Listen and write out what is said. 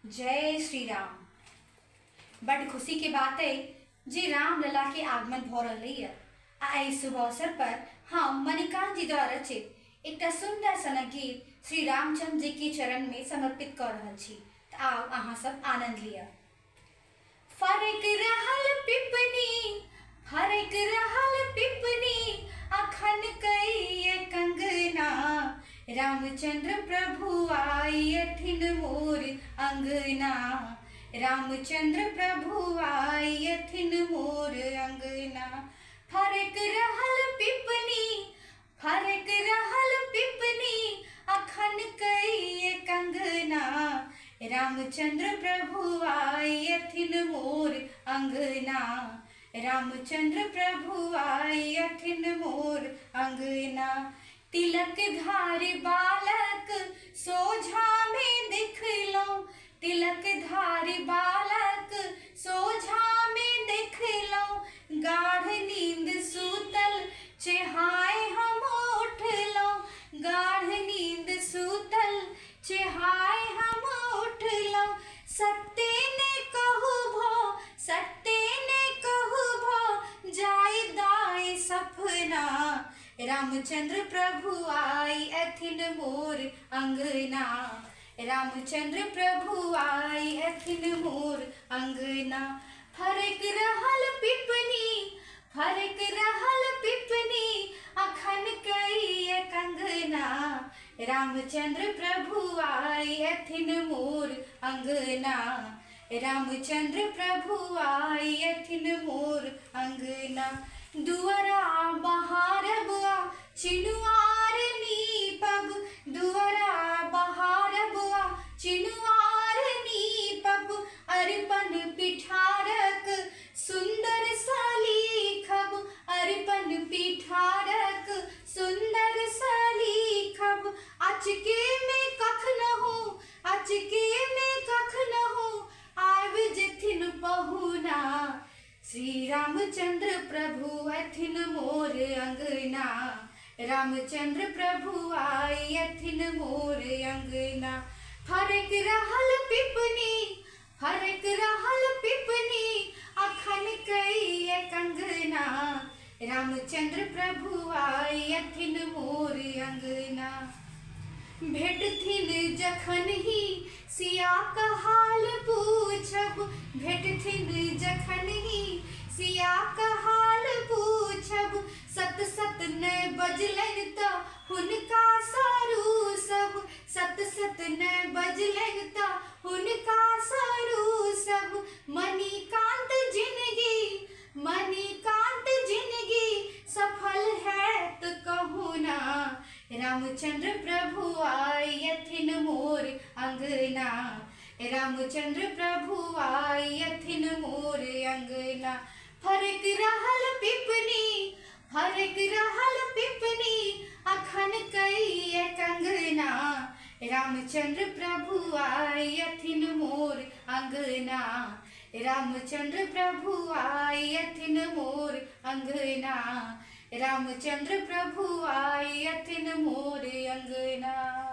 जय श्री राम। बड़ खुशी के बात है जे राम लला के आगमन भ रही है। आई शुभ अवसर पर हम मणिकांत जी द्वारा रचित एक सुंदर सन गीत श्री रामचंद्र जी के चरण में समर्पित कर रहा छी। आओ अहाँ सब आनंद लिया। फरक रहल पिपनी, फरक रहल पिपनी, अखन कई कंगना, रामचंद्र प्रभु आयथिन मोर अंगना, रामचंद्र प्रभु आयथिन मोर अंगना। फरक रहल पिपनी, फरक रहल पिपनी, अखन कई कंगना, रामचंद्र प्रभु आयथिन मोर अंगना, रामचंद्र प्रभु आयथिन मोर अंगना। तिलक धारी बालक सोझा में दिख लो, तिलक धारी बालक सोझा में दिख लो, गाढ़ नींद सूतल चेहाय हम उठ लो, गाढ़ नींद सूतल चेहाय हम उठ लो। सत्य ने कहू भो, सत्य ने कहू भो, जाय दाय सपना, रामचंद्र प्रभु आई अथिन मोर अंगना, रामचंद्र प्रभु आई अथिन मोर अंगना। फरक रहल पिपनी, फरक रहल पिपनी, अखन कई कंगना, रामचंद्र प्रभु आई अथिन मोर अंगना, रामचंद्र प्रभु आई अथिन मोर अंगना। दुअरा बहारबुआ चिनुआर नीपब, दुअरा बहारबुआ चिनुआर नीपब, अरिपन पिठारक सुंदर सलीखब, अरिपन पिठारक सुंदर सलीखब। अचके में कख न हो, अचके में कख न हो, आव जथिन पहुना, श्री रामचंद्र प्रभु अथिन मोर अंगना, रामचंद्र प्रभु आई अथिन मोर अंगना। फरक रहल पिपनी, फरक रहल पिपनी, अखन कई कंगना, रामचंद्र प्रभु आई अथिन मोर अंगना। भेटथिन जखन ही सिया का हाल पूछब, भेटथिन जखन ही सिया का हाल पूछब, सत सत न बजलन त हुनका सारू सब, सत सत न बजलन त हुनका सारू सब। मणिकांत जिंदगी, मणिकांत जिंदगी सफल है तो कहू ना, रामचंद्र प्रभु आई अथिन मोर अंगना, रामचंद्र प्रभु आई अथिन मोर अंगना। फरक रहल पिपनी, फरक रहल पिपनी, अखन कई कंगना, रामचंद्र प्रभु आई अथिन मोर अंगना, रामचंद्र प्रभु आई अथिन मोर अंगना, रामचंद्र प्रभु आई अथिन मोर अंगना।